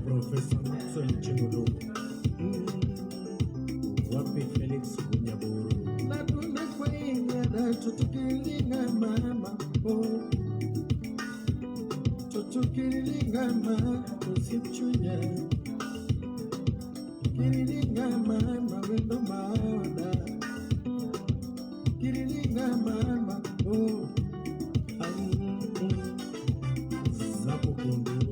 Profesa Maxwell wapi Felix Kunyaburu natuna kwenye tutukilinga mama tutukilinga mama usichunya kirilinga mama wendo maoda kirilinga mama zapo kundu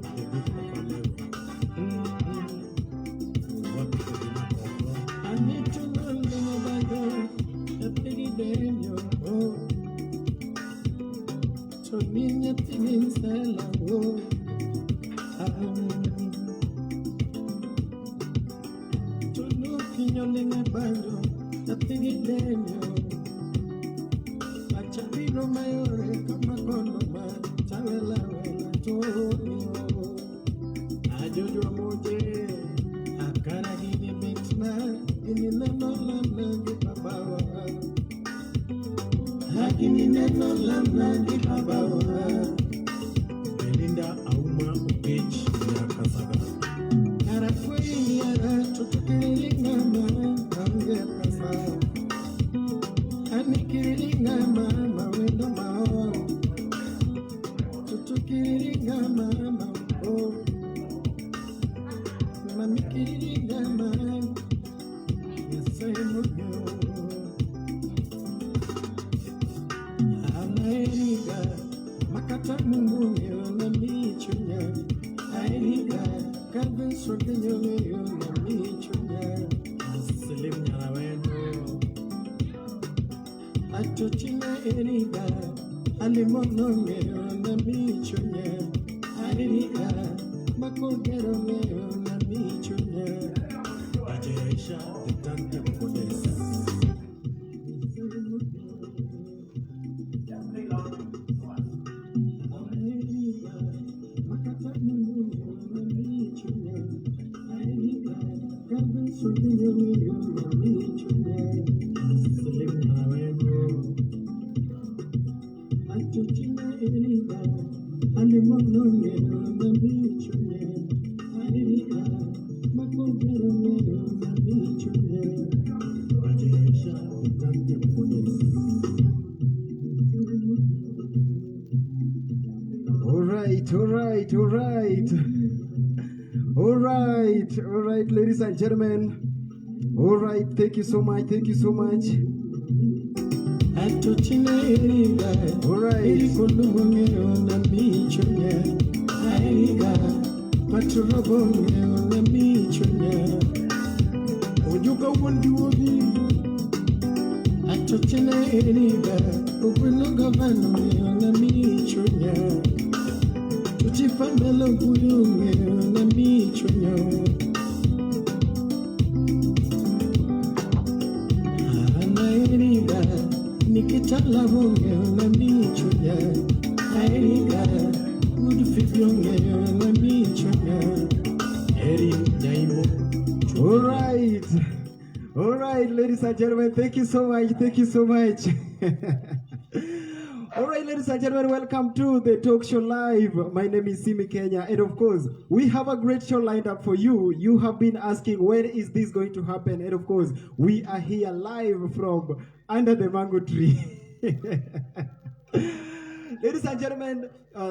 All right, ladies and gentlemen. All right, thank you so much. Thank you so much. All right. All right, ladies and gentlemen, thank you so much. Thank you so much. All right, ladies and gentlemen, welcome to the talk show live. My name is Simi Kenya, and of course, we have a great show lined up for you. You have been asking, when is this going to happen? And of course, we are here live from under the mango tree. Ladies and gentlemen,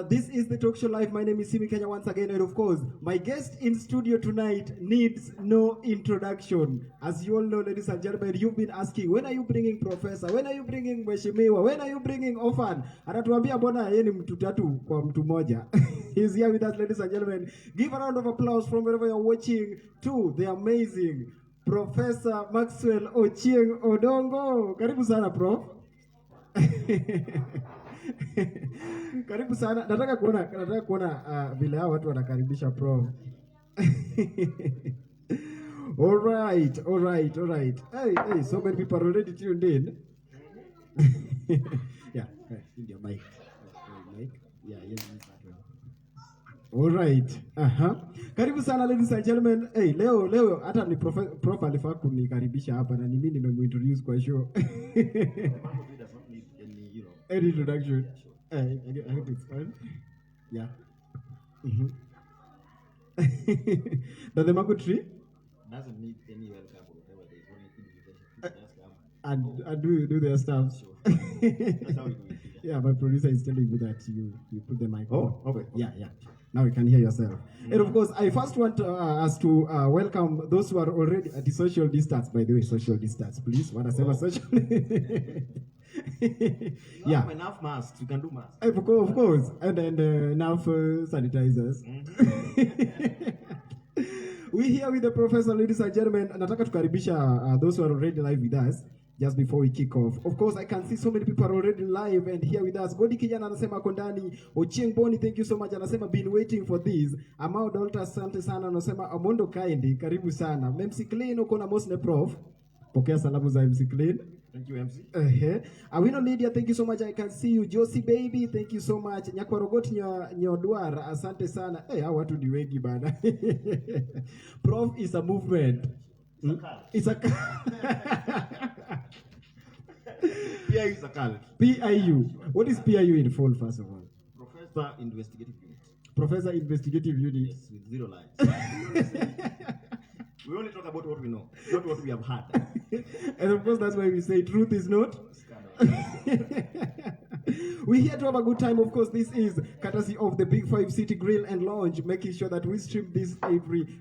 this is the talk show live. My name is Simi Kenya once again, and of course, my guest in studio tonight needs no introduction. As you all know, ladies and gentlemen, you've been asking, when are you bringing Profesa? When are you bringing Mheshimiwa? When are you bringing Orphan? Anatuambia mbona yeye ni mtu tatu kwa mtu moja. He's here with us, ladies and gentlemen. Give a round of applause from wherever you're watching to the amazing Professor Maxwell Ochieng Odongo. Karibu sana, Prof. Karibu sana. Nataka kuona vile hao watu wanakaribisha Prof. All right. Hey, so many people are already tuned in. Yeah, in your mic. Yeah, yes. All right. Karibu sana, ladies and gentlemen. Hey, leo hata ni Prof alifaa kunikaribisha hapa na ni mimi nimeintroduce kwa show. Any introduction? I hope it's fine. Yeah. Does the mango tree doesn't need any welcome or whatever they and do their stuff. Sure. That's how we do it. Yeah, my producer is telling me that you put the mic. Oh, okay. Yeah. Now you can hear yourself. And of course, I first want us to welcome those who are already at the social distance. By the way, social distance, please. What I say about social? Yeah. Have enough masks. You can do masks. Of course. And then enough sanitizers. We're here with the professor, ladies and gentlemen. Nataka tukaribisha those who are already live with us. Just before we kick off, of course, I can see so many people are already live and here with us. Godi Kijana anasema kondani. Ochieng Boni, thank you so much. Anasema been waiting for this. Amao Dolta, asante sana. Anasema Amondo Kaindi, karibu sana. MC Clean, uko na Mosne Prof. Pokea salamu za MC Clean. Thank you, MC. Awino Lydia, thank you so much. I can see you. Josie Baby, thank you so much. Nyakwarogoti Nyodwar, asante sana. Hey, hao watu ni wengi bana. Prof is a movement. It's a PIU is a cult. PIU. What is PIU in full, first of all? Professor Investigative Unit. Professor Investigative Unit. Yes, with zero lies. We only talk about what we know, not what we have heard. And of course, that's why we say truth is not. We're here to have a good time. Of course, this is courtesy of the Big 5 City Grill and Lounge, making sure that we stream this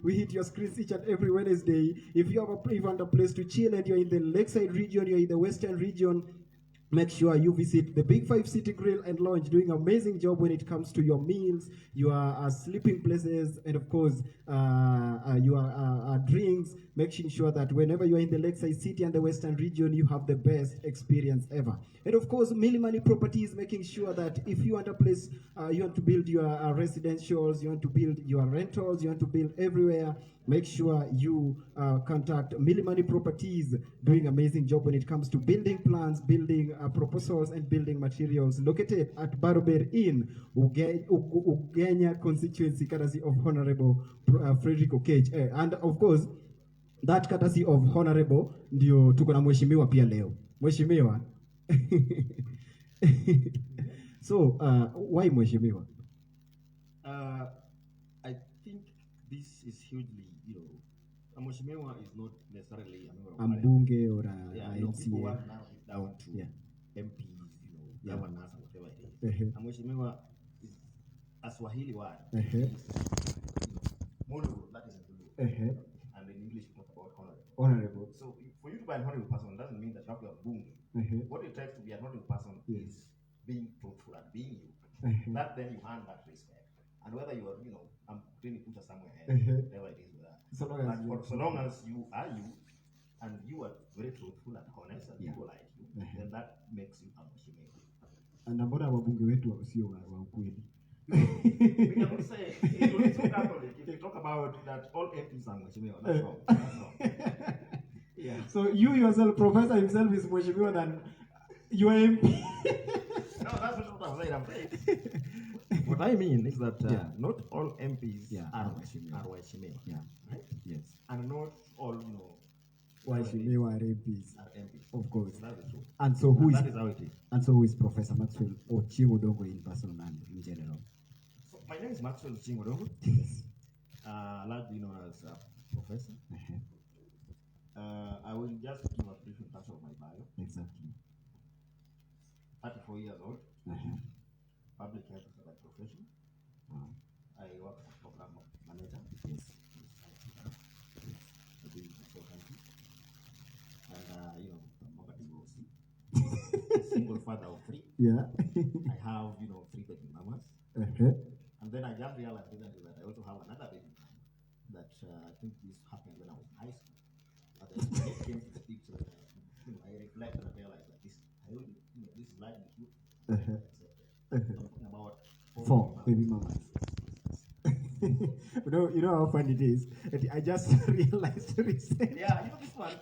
we hit your screens each and every Wednesday. If you want a place to chill and you're in the Lakeside region, you're in the Western region, make sure you visit the Big 5 City Grill and Lounge, doing an amazing job when it comes to your meals, your sleeping places, and of course, your drinks, making sure that whenever you're in the Lakeside City and the Western region, you have the best experience ever. And of course, Milimani Properties, making sure that if you want a place, you want to build your residentials, you want to build your rentals, you want to build everywhere, make sure you contact Milimani Properties, doing amazing job when it comes to building plans, building proposals, and building materials, located at Barober in Ugenya constituency, courtesy of Honorable Frederick Okech. And of course, that courtesy of Honorable, ndio tuko na mheshimiwa pia leo. Mheshimiwa. So, why mheshimiwa? I think this is hugely, a mheshimiwa is not necessarily a mbunge or a MCA. People work now down to MPs, governors, and whatever it is. A mheshimiwa is a Swahili word. Mono, that is Zulu. And in English, we talk about honorable. So, for you to be an honorable person doesn't mean that you have to have bunge. What it takes to be an honorable person is being truthful and being you. That then you earn that respect. And whether you are, I'm going to put us somewhere, whatever it is with that. So long as you are you, and you are very truthful and honest, and people like you, then that makes you a mheshimiwa. And mbona wabunge wetu sio wa ukweli? We cannot say it's so Catholic. If you talk about that all MPs are mheshimiwa, that's wrong. Yeah. So you yourself, Professor himself, is mheshimiwa than your MP. No, that's not what I'm saying. I'm saying what I mean is that not all MPs are mheshimiwa. Yeah. Right? Yes. And not all waheshimiwa MPs. are MPs. Of course. That is true. And so who that is how it is. And so who is Professor Maxwell Ochieng Odongo in person and in general? So my name is Maxwell Ochieng Odongo. Largely known as Professor. I will just give a brief introduction of my bio. Exactly. 34 years old. Public health is by profession. I work as a program manager. Yes. And single father of 3. Yeah. I have 3 baby mamas. And then I just realized recently that I also have another baby mama that I think this happened when I was in high school. But then when it came to the picture, I reflected and realized that this is likely true. I'm talking about 4 baby mamas. you know how funny it is. I just realized recently. Yeah, this one,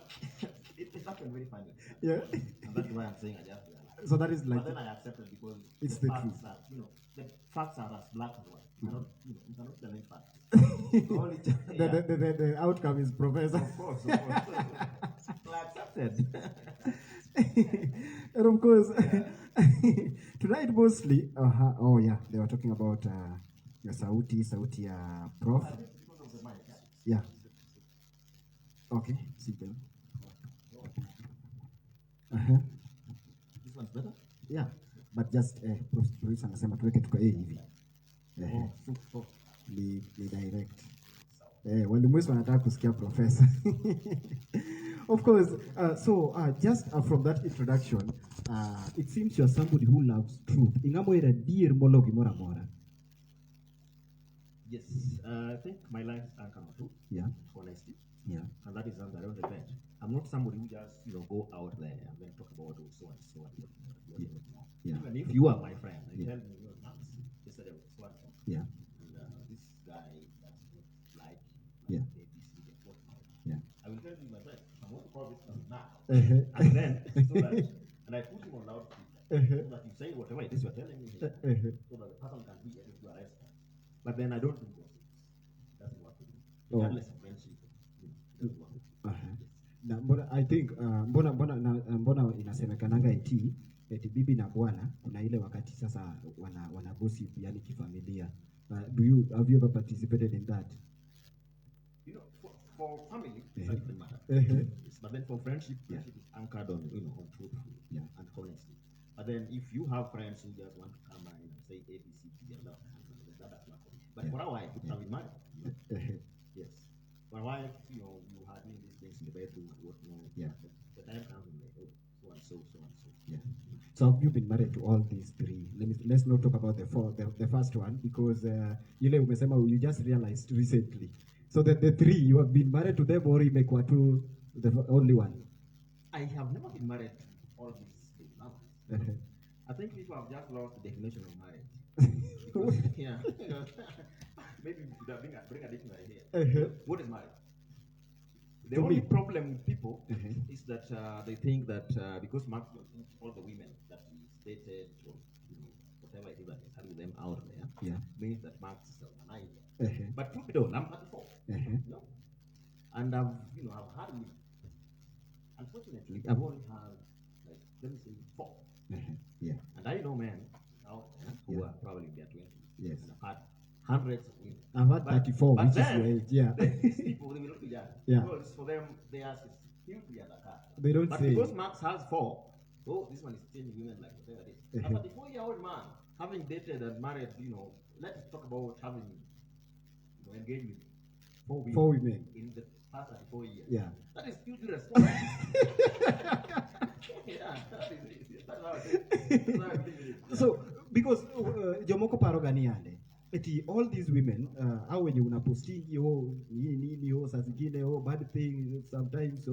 it happened very funny. Yeah. And that's why I'm saying I just realized. So that is like. But then I accepted because it's the the facts truth. are, the facts are as black as white. You cannot challenge facts. The outcome is Professor. Of course. I accepted. And of course, tonight mostly, they were talking about your sauti prof. Because of the mic. Yeah. Okay, sit down. This one's better? Yeah, but just Professor anasema tuweke tuko hivi. Ni direct. Walimwesi wanataka kusikia Professor. Of course, just from that introduction, it seems you're somebody who loves truth. Ingamo ira dear mologi mora mora. Yes, I think my life is anchored on truth. Yeah. Honesty. Yeah. And that is something I don't regret. I'm not somebody who just go out there and then talk about so and so and yeah. Even if you are my friend, I tell me Max, yesterday was so and so. Yeah. And this guy doesn't like yeah. ABC, yeah. I will tell you my friend, I'm going to call this person now. And then and I put him on loudspeaker so that you say whatever it is you're telling me here, so that the person can be able to arrest him. But then I don't do gossip. It doesn't work with me. Regardless of friendship, it doesn't work with me. Na mbona I think mbona inasemekananga eti bibi na bwana kuna ile wakati sasa wana gossip yani kifamilia. Have you ever participated in that? For family, it doesn't matter. But then for friendship is anchored on on truth and honesty. But then if you have friends who just want to come and say ABC to their love, that does not work. But for our wife, we can be married. Yes. For our wife, you had me these things in the bedroom and whatnot. Yeah. The time comes and like, so and so. Yeah. So have you been married to all these 3? Let's not talk about the first one because you just realized recently. So the 3, you have been married to them or imekuwa tu the only one? I have never been married to all these things now. I think people have just lost the definition of marriage. Because, maybe we should have bring a dictionary here. What is marriage? The only problem with people is that they think that because Maxwell thinks all the women that he dated or whatever it is that he's having them out there means that Max is a womanizer. But truth be told, I'm 34. No. And I've had women. Unfortunately, I've only had let me say 4. Yeah. And I know men out there who are probably in their 20s. Yes. And I've had hundreds of women. I've had 34, which is your age. Yeah. These people, they will not be young. Yeah. Because for them, they are simply as a car. They don't but say. Because Max has 4, this one is changing women like whatever it is. A 34-year-old man, having dated and married, let's talk about having engaged with 4 women in the past 34 years. Yeah. That is hugely responsible. Yeah, that is it. That's how it is. So, because Jomoko Paroganiane, all these women, how when you posting nini saa zingine bad things sometimes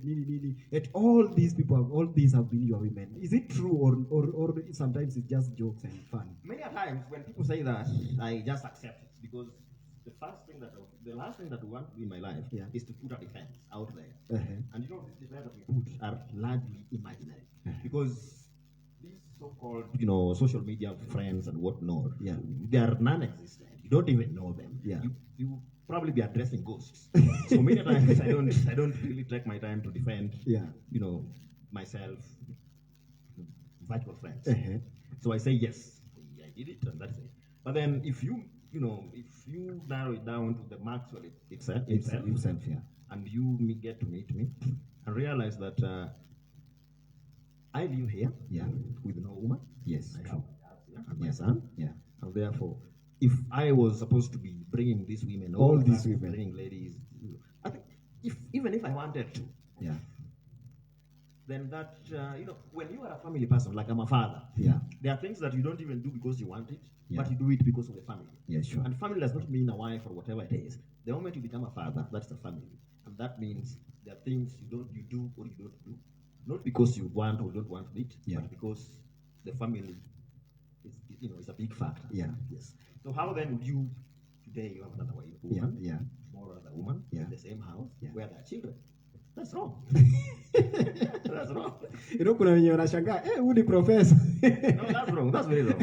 nini all these have been your women. Is it true or sometimes it's just jokes and fun? Many times when people say that, I just accept it because the last thing that we want to do in my life is to put a defense out there. And these defense that we put are largely imaginary because these so-called social media friends and whatnot, they are non-existent. You don't even know them. Yeah. You probably be addressing ghosts. So many times I don't really take my time to defend, myself, virtual friends. So I say yes, I did it, and that's it. But then if you narrow it down to the Maxwell itself, and you get to meet me and realize that I live here, with no woman. Yes, I have my son, and therefore, if I was supposed to be bringing these women, all these women, bringing ladies, I think even if I wanted to, then that when you are a family person, like I'm a father, there are things that you don't even do because you want it, but you do it because of the family. Yes, sure. And family does not mean a wife or whatever it is. The moment you become a father, that's the family, and that means there are things you do or you don't do, not because you want or don't want it, but because the family is a big factor. Yes. So how then would you today you have another woman, tomorrow another woman in the same house where there are children? That's wrong. That's wrong. Kuna wenye wanashangaa, huyu ni profesa. No, that's wrong. That's very wrong.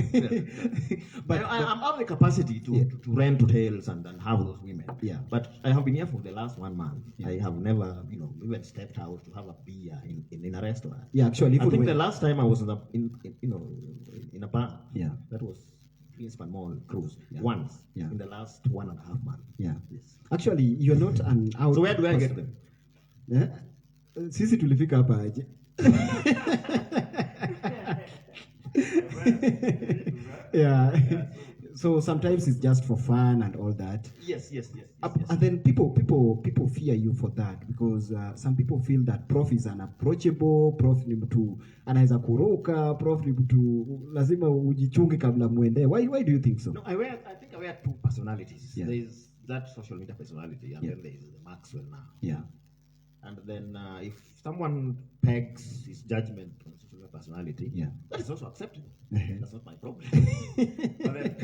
But I have the capacity to rent hotels and have those women. But I have been here for the last 1 month. I have never, even stepped out to have a beer in a restaurant. Actually, I think the last time I was in a bar. That was Greenspan Mall cruise once in the last 1.5 months. Yes. Actually, you're not an out. So where do I get them? Sisi tulifika hapa aje. So sometimes it's just for fun and all that. Yes. And then people fear you for that because some people feel that Prof is unapproachable, Prof ni mtu anaweza kuroka, Prof ni mtu lazima ujichunge kabla muende. Why do you think so? No, I think I wear two personalities. There is that social media personality, and then there is the Maxwell now. And then if someone pegs his judgment on social media personality, that is also acceptable. That's not my problem. But then,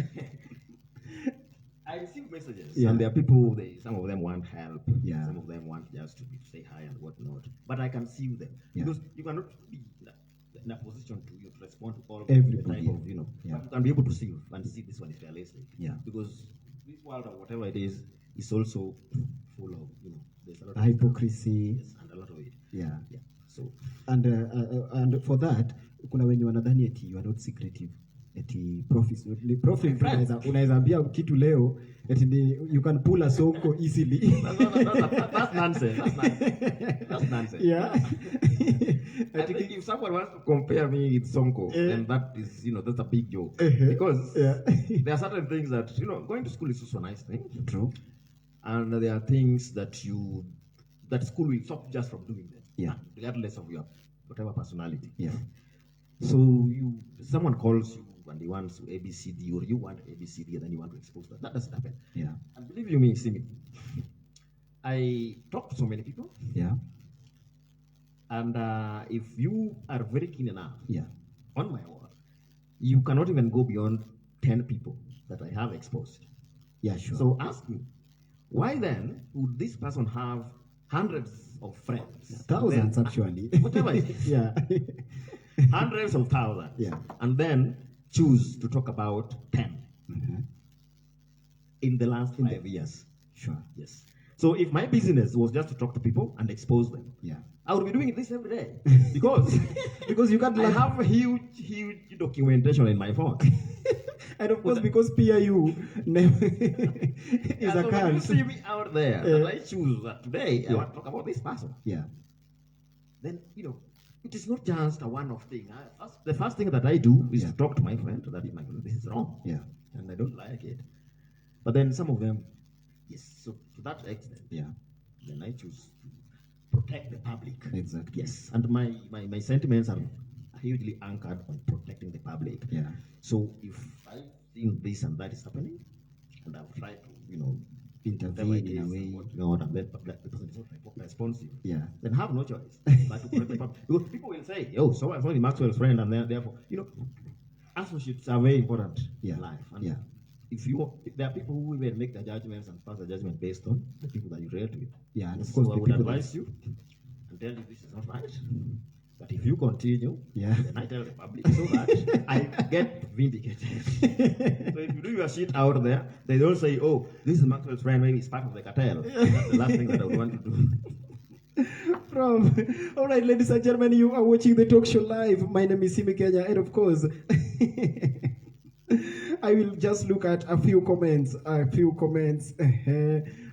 I receive messages, and there are people, some of them want help, some of them want just to say hi and whatnot. But I can see them. Because you cannot be in a position to respond to all everybody, type of, but you can be able to see and see this one is realistic. Because this world or whatever it is also full of, there's a lot of hypocrisy, and a lot of it. So and for that, kuna wenye wanadhani eti you are not secretive. Eti profit unaweza ambia kitu leo eti you can pull a sonko easily. That's nonsense. That's nonsense. I think if someone wants to compare me with Sonko, then that is, that's a big joke. Because there are certain things that, going to school is also a nice thing. True. And there are things that school will stop just from doing them. Regardless of your whatever personality. So someone calls you and they want ABCD, or you want ABCD and then you want to expose that. That doesn't happen. And believe you me, see me. I talk to so many people. And if you are very keen enough, on my word, you cannot even go beyond 10 people that I have exposed. Sure. So ask me, why then would this person have hundreds of friends? Thousands, actually. Whatever it is. Hundreds of thousands. And then choose to talk about 10 in the last 5 years. Sure. Yes. So if my business was just to talk to people and expose them, I would be doing this every day. Because you can't. I have a huge documentation in my phone. And of course, because PIU is a so when you see me out there, and I choose that today, I want to talk about this person. Then, it is not just a one-off thing. The first thing that I do is to talk to my friend that this is wrong. And I don't like it. But then some of them, yes. So to that extent, then I choose to protect the public. Exactly. Yes. And my sentiments are hugely anchored on protecting the public. So if I've seen this and that is happening, and I've tried to, intervene in a way, and then the person is not responsive, then have no choice but to protect the public. Because people will say, so and so is Maxwell's friend, and therefore, associates are very important in life. And if there are people who even make the judgments and pass the judgment based on the people that you relate with. And of so course, I would advise you and tell you this is not right. But if you continue, then I tell the public so that I get vindicated. So if you do your shit out there, they don't say, oh, this is Maxwell's friend, maybe he's part of the cartel. That's the last thing that I would want to do. All right, ladies and gentlemen, you are watching the talk show live. My name is Simi Kenya, and of course, I will just look at a few comments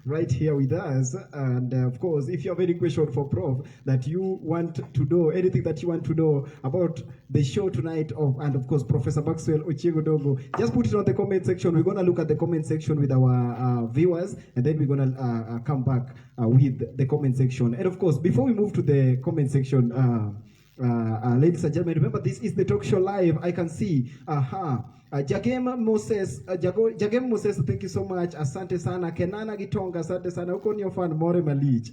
right here with us. And of course, if you have any question for Prof that you want to know, anything that you want to know about the show tonight, and of course, Professor Maxwell, Ochieng, Odongo, just put it on the comment section. We're going to look at the comment section with our viewers, and then we're going to come back with the comment section. And of course, before we move to the comment section, ladies and gentlemen, remember this is the talk show live. I can see, Jagem Moses, thank you so much. Asante sana. Kenana Gitonga, asante sana. Uko ni fan more malich.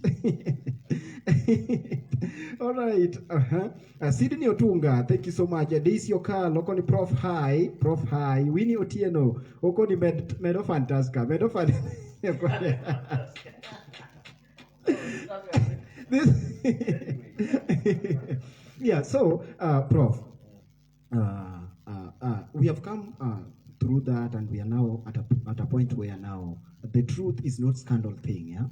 All right. Sydney Otunga, thank you so much. Daisy Okal, uko ni Prof High. Winnie Otieno, uko ni Medo Fantasca. Medo Yeah, so, Prof, we have come through that, and we are now at a point where now the truth is not scandal thing, yeah?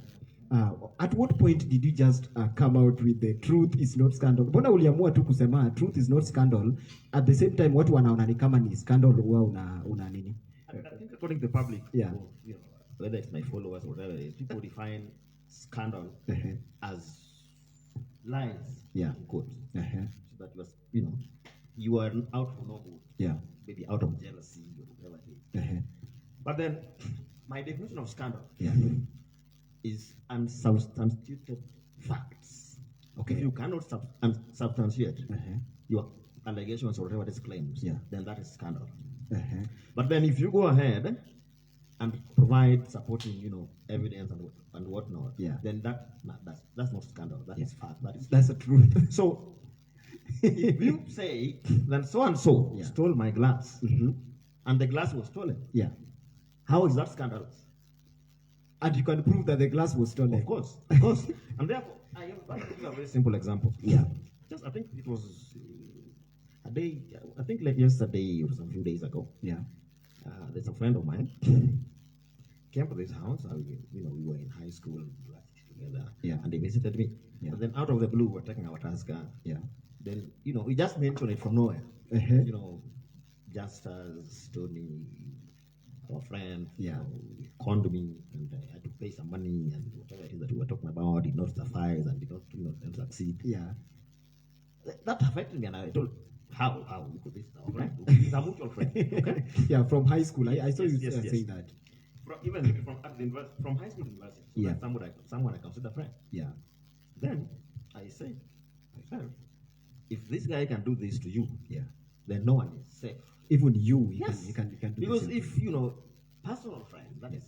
At what point did you just come out with the truth is not scandal? Mbona uliamua tu kusema truth is not scandal, at the same time watu wanaona ni kama ni scandal huwa una nini? I think according to the public, yeah, you know, whether it's my followers or whatever, people define scandal as lies, yeah, in quotes. So that was, you know, you are out for no good. Yeah. Maybe out of jealousy or whatever it is. But then, my definition of scandal is unsubstantiated facts. Okay. If you cannot substantiate your allegations or whatever it is claims, then that is scandal. But then if you go ahead and provide supporting, you know, evidence and whatnot, then that's not scandal. That is fact. That's the truth. So if you say that so and so stole my glass, and the glass was stolen, how is that scandalous? And you can prove that the glass was stolen. Of course. And therefore, I am going to give a very simple example. Just, I think it was a day, I think like yesterday or some few days ago. There's a friend of mine came to this house. We were in high school together, and they visited me. And then out of the blue, we're taking our task. Then, you know, we just mentioned it from nowhere. You know, just as Tony, our friend, you know, conned me, and I had to pay some money, and whatever it is that we were talking about did not suffice and did not, you know, succeed. That affected me, and I told how because this is our friend, he's a mutual friend. Okay? From high school. I saw you saying that. Even from high school to university. So that's someone I consider friend. Then I said, if this guy can do this to you, then no one is safe. Even you can do because if, you know, personal friends, that is,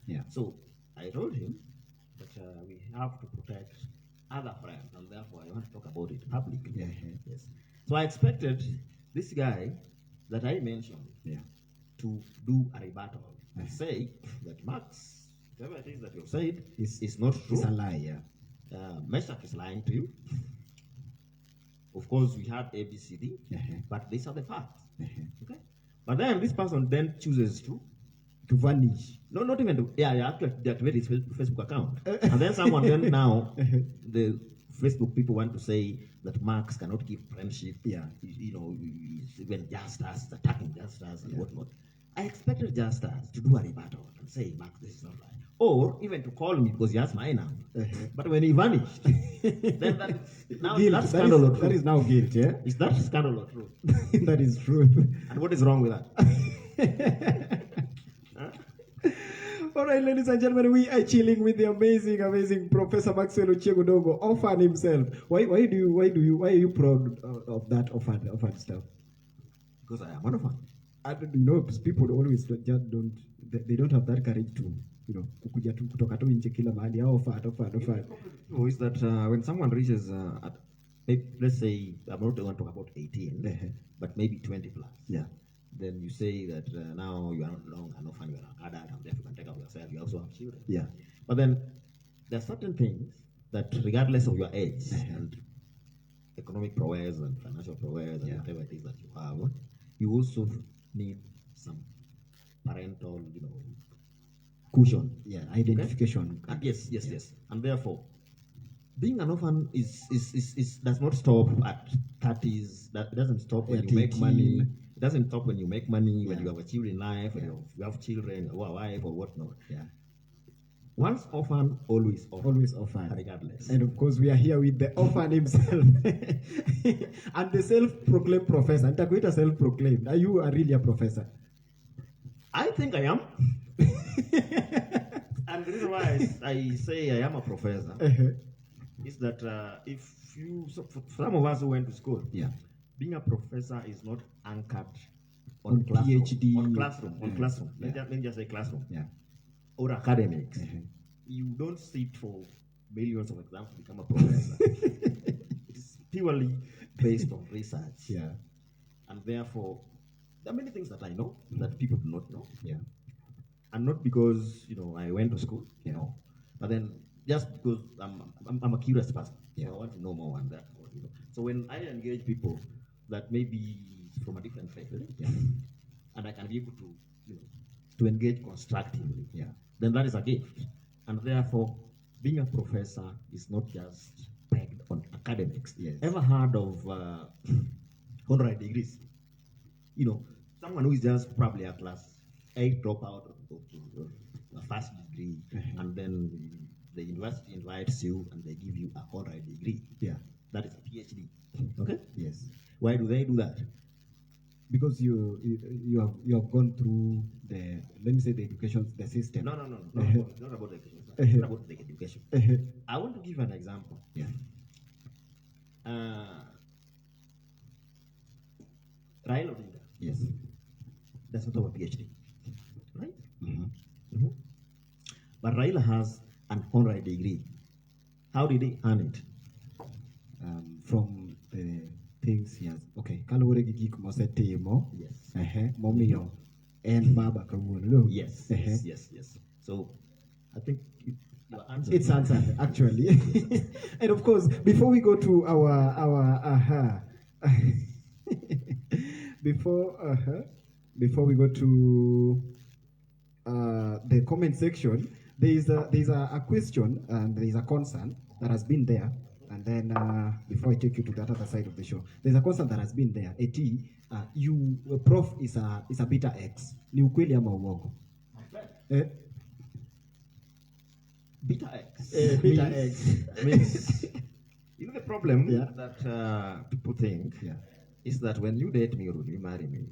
you know. So I told him that we have to protect other friends, and therefore I want to talk about it publicly. Yes. So I expected this guy that I mentioned to do a rebuttal and say that Max, whatever it is that you've said is not true. It's a lie. Meshach is lying to you. Of course, we had ABCD, but these are the facts. Okay. But then this person then chooses to vanish. No, not even to actually deactivate his Facebook account. And then someone then now the Facebook people want to say that Max cannot give friendship. You know, even Just Us, attacking Just Us and whatnot. I expected Just Us to do a rebuttal and say, Max, this is not right. Or even to call me because he has my number. But when he vanished, then that's scandal or truth. That is now guilt, Is that scandal or truth? That is truth. And what is wrong with that? All right, ladies and gentlemen, we are chilling with the amazing Professor Maxwell Ochieng Odongo, orphan himself. Why are you proud of that orphan stuff? Because I am an orphan. I don't, you know, people always don't have that courage to, you know, kutoka tu nje kila mahali orphan. Is that when someone reaches let's say, I'm not going to talk about 18, but maybe 20 plus. Then you say that now you are not long an orphan, you are an adult, and therefore you can take care of yourself. You also have children. But then there are certain things that, regardless of your age, and economic prowess and financial prowess and whatever it is that you have, you also need some parental, cushion. Yeah, identification. Okay? Yes. And therefore, being an orphan does not stop at 30s. That doesn't stop when you make money. It doesn't stop when you make money, when you have achieved in life, when you have children or a wife or whatnot. Yeah. Once orphan, always orphan. Always orphan. Regardless. And of course, we are here with the orphan himself. And the self-proclaimed professor. Nitakuita self-proclaimed. Are you really a professor? I think I am. And the reason why I say I am a professor is that for some of us who went to school, being a professor is not anchored on classroom, PhD. On classroom. Let me just say classroom. Or academics. You don't sit for millions of exams to become a professor. It's purely based on research. And therefore, there are many things that I know that people do not know. And not because I went to school, but then just because I'm a curious person. I want to know more on that. So when I engage people that maybe from a different faith, and I can be able to engage constructively, then that is a gift. And therefore, being a professor is not just pegged on academics. Ever heard of honorary degrees? Someone who is just probably a class 8 dropout of a first degree, and then the university invites you and they give you a honorary degree. That is a PhD. Okay? Yes. Why do they do that? Because you have gone through the, let me say, the system. No, not about the education. It's not about the education. I want to give an example. Raila Odinga. Yes. Does not have a PhD, right? But Raila has an honorary degree. How did he earn it? From the things he has. Okay. Kalure gigi kumosetimo. Yes. Momio and baba kawuno. Yes. So, I think your answer. It's answered actually. And of course, before we go to our before we go to the comment section, there is a question and there is a concern that has been there. And then before I take you to that other side of the show, there's a concern that has been there. Prof is a beta X. Ni ukweli ama uongo? Beta X. Beta X. Means, the problem that people think is that when you date me or when you marry me,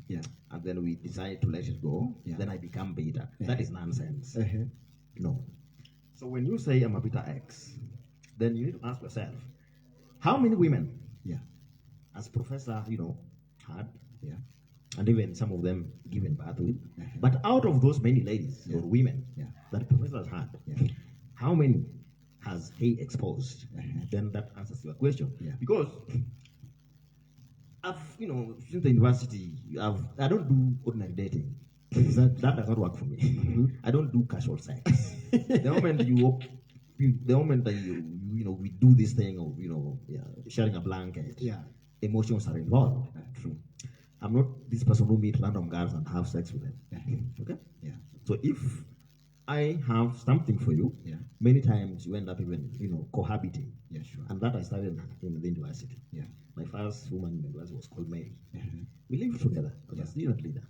and then we decide to let it go, then I become beta. That is nonsense. No. So when you say I'm a beta X, then you need to ask yourself, how many women, as professor, had, and even some of them given birth with, but out of those many ladies or women that professors had, how many has he exposed? Then that answers your question. Because I've, since the university, I don't do ordinary dating. That does not work for me. I don't do casual sex. The moment that we do this thing of sharing a blanket, emotions are involved. True. I'm not this person who meet random girls and have sex with them. Okay. So if I have something for you, many times you end up even cohabiting. And that I started in the university. My first woman in the university was called Mary. We lived together. I was a student leader.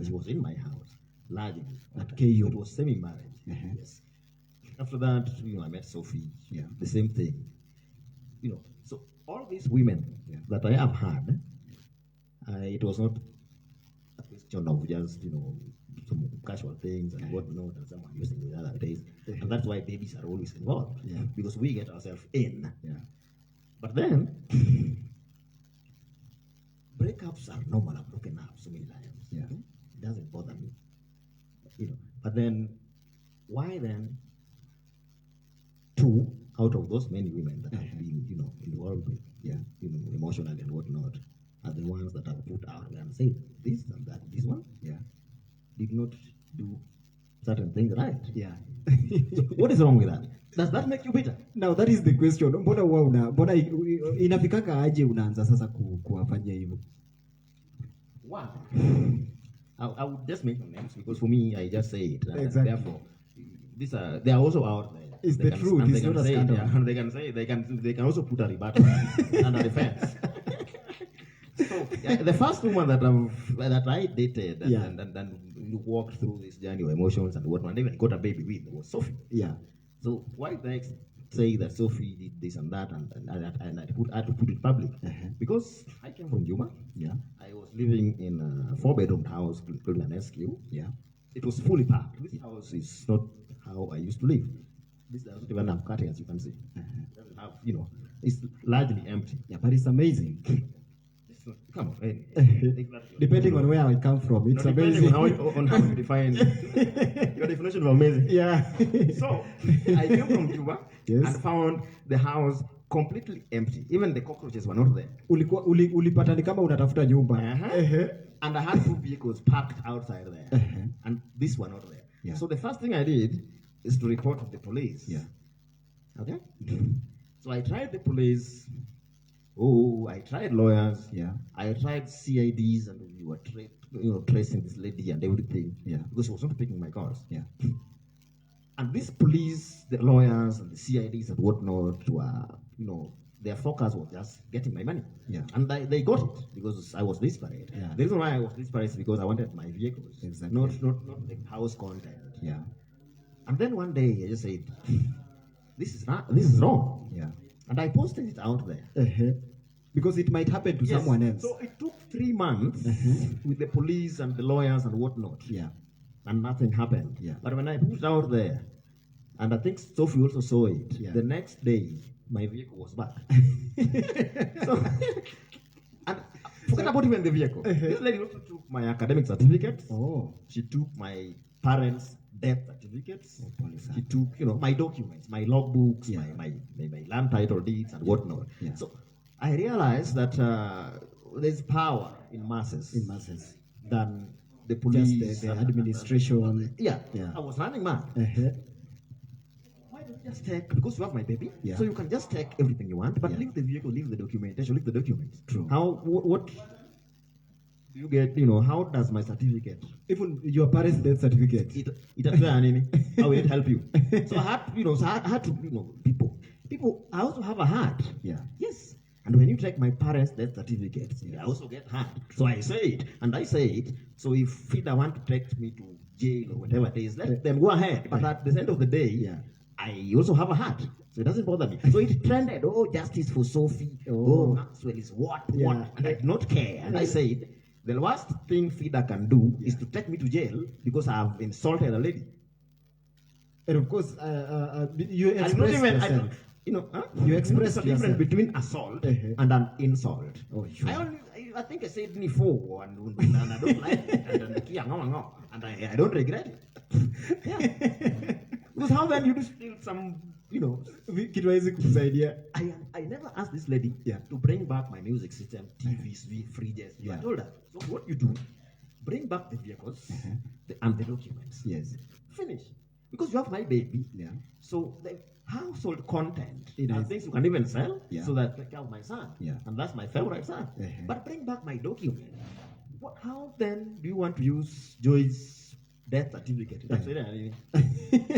She was in my house, largely at KU. It was semi-marriage. Yes. After that, I met Sophie. The same thing. So all these women that I have had, it was not a question of just some casual things and whatnot, and someone using the other days, and that's why babies are always involved because we get ourselves in. But then breakups are normal. I've broken up so many times. It doesn't bother me. But then why then 2 out of those many women that have been, involved with, emotionally and whatnot, are the ones that have put out there and said this and that. This one, did not do certain things right. Yeah. So what is wrong with that? Does that make you bitter? Now that is the question. Mbona inafikaka aje unaanza sasa kuwafanyia hivyo? One, I would just mention names because for me, I just say it. Exactly. Therefore, they are also out there. It's the truth. It's not a scandal. And they can also put a rebuttal and a defense. So the first woman that I dated and walked through this journey of emotions and whatnot, and even got a baby with was Sophie. Yeah. So why the ex say that Sophie did this and that and I had to put it public? Because I came from Juba. Yeah. I was living in a 4-bedroom house, including an SQ. Yeah. It was fully packed. This house is not how I used to live. This doesn't even have curtains, you can see. It doesn't have, it's largely empty. Yeah, but it's amazing. Come on. Depending on where I come from, it's amazing. On how you define your definition of amazing. Yeah. So, I came from Juba Yes. and found the house completely empty. Even the cockroaches were not there. Ulipata ni kama unatafuta nyumba. And I had 2 vehicles parked outside there. And these were not there. Yeah. So the first thing I did is to report to the police. Yeah. Okay? So I tried the police. I tried lawyers. Yeah. I tried CIDs, and we were tracing this lady and everything. Yeah. Because she was not picking my calls. Yeah. And these police, the lawyers, and the CIDs and whatnot were, their focus was just getting my money. Yeah. And they got it because I was desperate. Yeah. The reason why I was desperate is because I wanted my vehicles. Exactly. Not the house content. Yeah. And then one day I just said, this is wrong. Yeah. And I posted it out there. Because it might happen to someone else. So it took 3 months with the police and the lawyers and whatnot. Yeah. And nothing happened. Yeah. But when I put it out there, and I think Sophie also saw it, Yeah. the next day, my vehicle was back. So, and forget about even the vehicle. This lady also took my academic certificate. Oh. She took my parents' death certificates. She took, my documents, my logbooks, Yeah. my land title deeds and whatnot. Yeah. So I realized that there's power in masses. Than the police. Just the administration. Yeah. Yeah. I was running mad. Why don't you just take, because you have my baby, Yeah. so you can just take everything you want, but Yeah. leave the vehicle, leave the documentation, leave the documents. True. What do you get, how does my certificate, Even your parents' death certificate. how will it help you? So I had to, people, I also have a heart. Yeah. Yes. And when you take my parents' death certificates, I also get hurt. So I say it, and I say it. So if FIDA want to take me to jail or whatever it is, let them go ahead. But at the end of the day, I also have a heart. So it doesn't bother me. So it trended, justice for Sophie. Maxwell is what? And I did not care. And I said, the worst thing FIDA can do is to take me to jail because I have insulted a lady. And of course, you express yourself. You express the difference between assault and an insult. Oh, sure. I think I said before, and I don't like it, and I don't regret it. Yeah. Because how then you do still some, Kitu haiwezi kusaidia. I never asked this lady to bring back my music system, TVs, fridges. I told her, so what you do, bring back the vehicles and the documents. Yes. Finish. Because you have my baby. Yeah. So the household content It and is. things you can even sell Yeah. so that I take care of my son. Yeah. And that's my favorite son. But bring back my document. How then do you want to use Joy's death certificate?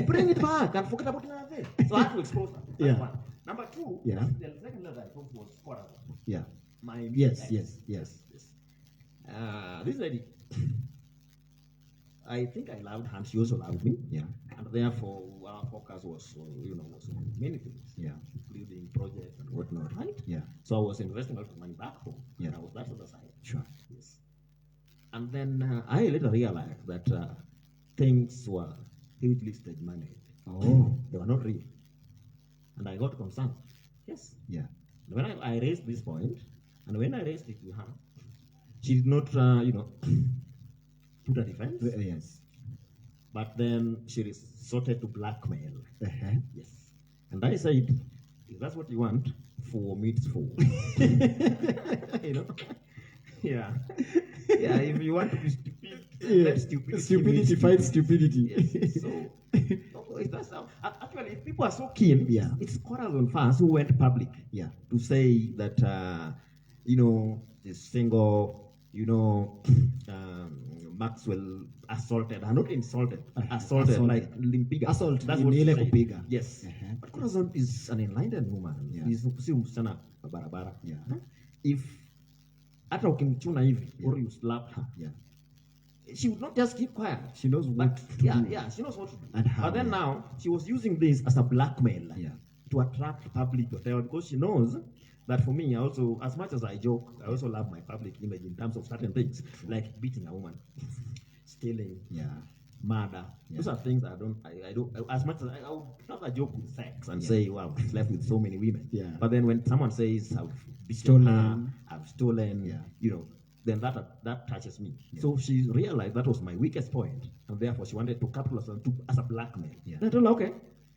Bring it back and forget about another thing. So I have to expose that. That's one. Number 2, the second letter I posted was quarter. Yeah. My Yes. This lady, I think I loved her and she also loved me. Yeah. And therefore our focus was on many things. Yeah. Including projects and whatnot, right? Yeah. So I was investing a lot of money back home. Yeah. And I was that other side. Sure. Yes. And then I later realized that things were hugely stage managed. Oh. They were not real. And I got concerned. Yes. Yeah. When I raised this point, and when I raised it to her, she did not, put a defense. Yes. But then she resorted to blackmail. Yes. And I said, if that's what you want, for me it's for. Yeah. Yeah, if you want to be stupid, let stupidity fight stupidity. Yes. So, if that's how, actually actually, if people are so keen, it's Corazon first who went public to say that, is single, Maxwell assaulted her, not insulted, assaulted, like limpiga. Assault, that's what she ile said. kupiga. Yes. But Corazon is an enlightened woman. He's si msichana barabara. If hata ukimchuna hivi or you slap her, she would not just keep quiet. She knows what to do. Yeah, she knows what to do. But then now, she was using this as a blackmail to attract public whatever, because she knows that for me, also, as much as I joke, I also love my public image in terms of certain things, like beating a woman, stealing, murder. Those are things I don't, as much as I would rather joke with sex and say, wow, I've slept with so many women. But then when someone says, I've stolen, then that touches me. So she realized that was my weakest point, and therefore she wanted to capitalize on as a blackmail. And I told her, okay,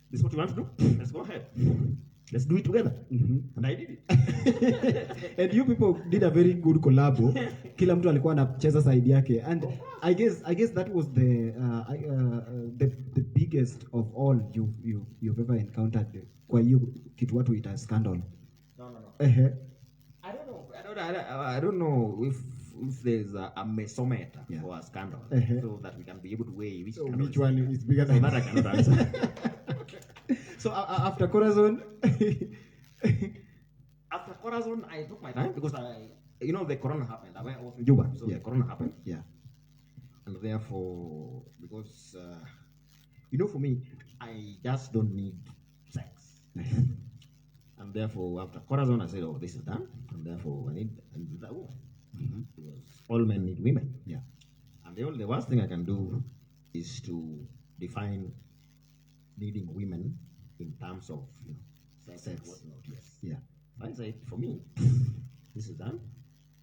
this is what you want to do? Let's go ahead. Let's do it together. And I did it. And you people did a very good collabo. Kila mtu alikuwa anacheza side yake. And I guess that was the biggest of all you've ever encountered. Kwa hiyo kitu watu ita scandal. No. I don't know if there's a mesometer for a scandal, so that we can be able to weigh which one is bigger than that. I cannot answer. So after Corazon, I took my time because the corona happened. I was in Juba, so the corona happened. And therefore, because for me, I just don't need sex. And therefore, after Corazon, I said, oh, this is done. And therefore, I need that woman. Because all men need women. And the worst thing I can do is to define needing women in terms of sex and whatnot. I say, for me, this is done.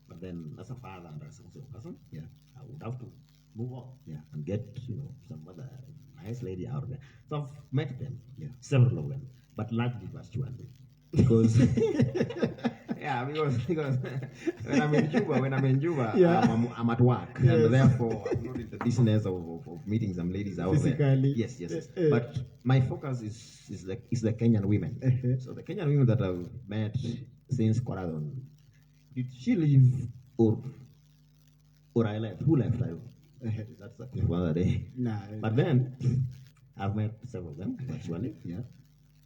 But then, as a father and as a person, I would have to move on and get some other nice lady out there. So I've met them, several of them, but largely virtually. Because because when I'm in Juba, I'm at work, and therefore I'm not in the business of meeting some ladies out physically. there. Yes. But my focus is the Kenyan women. So the Kenyan women that I've met since Corazon, did she leave or I left? Who left? That's the question for the day. But then I've met several of them virtually.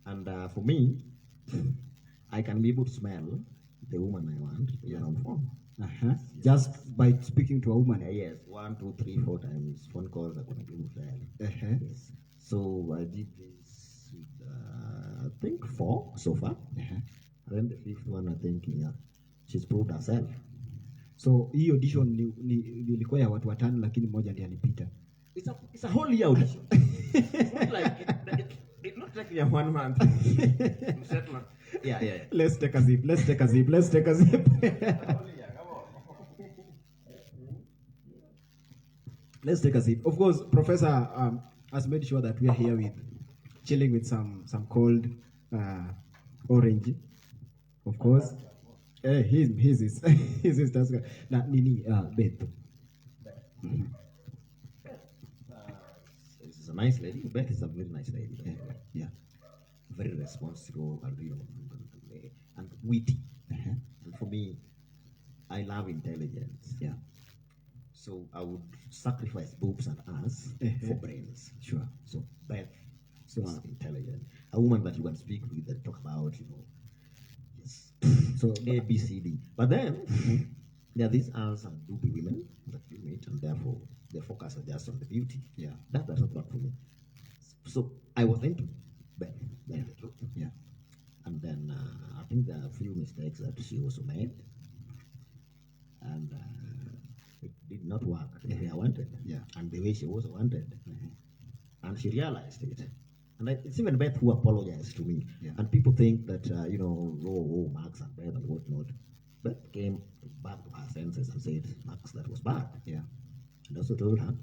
And for me, I can be able to smell the woman I want on phone. Just by speaking to a woman. Yes, 1, 2, 3, 4 times phone calls are going to be able to tell. Yes. So I did this with, I think 4 so far. And then the 5th one, I think, she's proved herself. So hii audition ilikuwa ya watu 5 lakini mmoja ndiye alipita. It's a whole year audition. It's not like it's not taking a 1 month to settle. Yeah. Let's take a zip. Let's take a sip. Of course, Professor has made sure that we are here chilling with some cold orange. Of course. His is Tusker. Na nini Beth. This is a nice lady. Beth is a very nice lady. Very responsible and witty. And for me, I love intelligence. So I would sacrifice boobs and ass for brains. Sure. So Beth is intelligent. A woman that you can speak with and talk about, yes. So A, B, C, D. But then there are these some doobie women that you meet, and therefore their focus is just on the beauty. That does not work for me. So I was into Beth. And then I think there are a few mistakes that she also made, and it did not work the way I wanted, and the way she also wanted, and she realized it. And it's even Beth who apologized to me. And people think that Max and Beth and whatnot. Beth came back to her senses and said, Max, that was bad. And also told her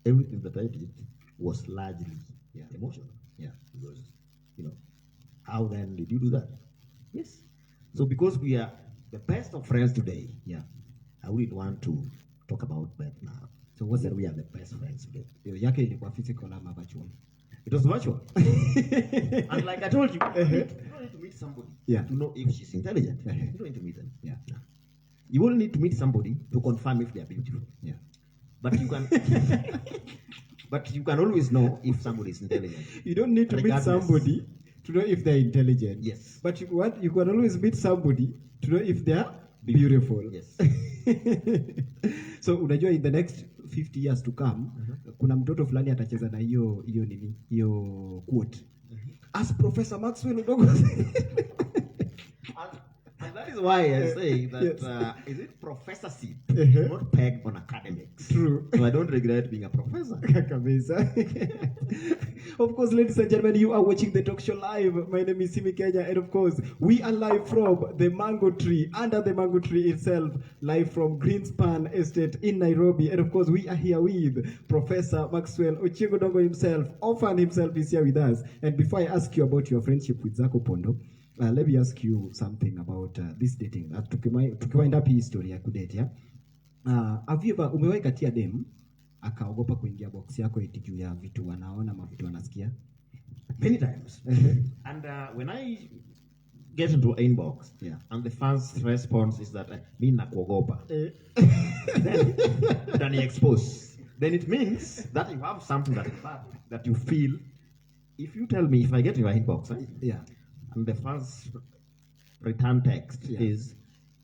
everything that I did was largely emotional. Because how then did you do that? Yes. So because we are the best of friends today, I wouldn't want to talk about Beth now. So what's that we are the best friends today? Yake ilikuwa physical ama virtual? It was virtual. And like I told you, you don't need to meet somebody to know if she's intelligent. You don't need to meet them. No. You only need to meet somebody to confirm if they are beautiful. But you can but you can always know if somebody is intelligent. You don't need to meet somebody to know if they're intelligent. Yes. But you can always meet somebody to know if they're beautiful. Yes. So unajua in the next 50 years to come, kuna mtoto fulani atacheza na hiyo quote. As Professor Maxwell Odongo. And that is why I say that is it professorship, not pegged on academics. True. So I don't regret being a professor. Of course, ladies and gentlemen, you are watching the talk show live. My name is Simi Kenya, and of course, we are live from the mango tree, under the mango tree itself, live from Greenspan Estate in Nairobi. And of course, we are here with Professor Maxwell Ochieng Odongo himself. Orphan himself is here with us. And before I ask you about your friendship with Zako Pondo, let me ask you something about this dating. Tukiwind up hii story ya kudate, yeah? Have you ever umewahi katia dem akaogopa kuingia box yako eti juu ya vitu wanaona ama vitu wanasikia? Many times. And when I get into an inbox, and the first response is that mi nakuogopa, then you expose. Then it means that you have something that is bad, that you feel. If you tell me, if I get in your inbox, and the first return text is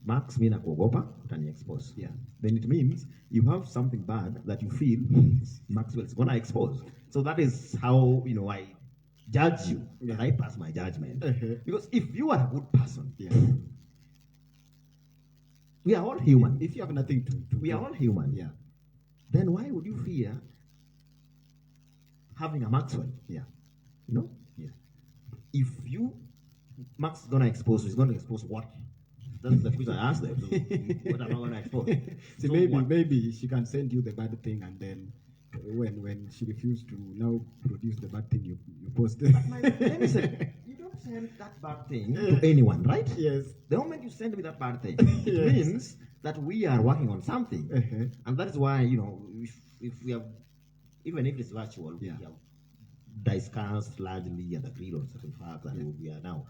Max mina kuogopa, utani expose. Then it means you have something bad that you feel Maxwell is gonna expose. So that is how I judge you. And I pass my judgment. Because if you are a good person, we are all human. If you have nothing to we are all human. Then why would you fear having a Maxwell? If Max is gonna expose, he's gonna expose what? That's the question I asked them. So what am I gonna expose? So maybe she can send you the bad thing, and then when she refused to now produce the bad thing, you post it. Let me say, you don't send that bad thing to anyone, right? Yes. The moment you send me that bad thing, it means that we are working on something, and that is why if we have, even if it's virtual, we have discussed largely and agreed on certain facts, and we are now.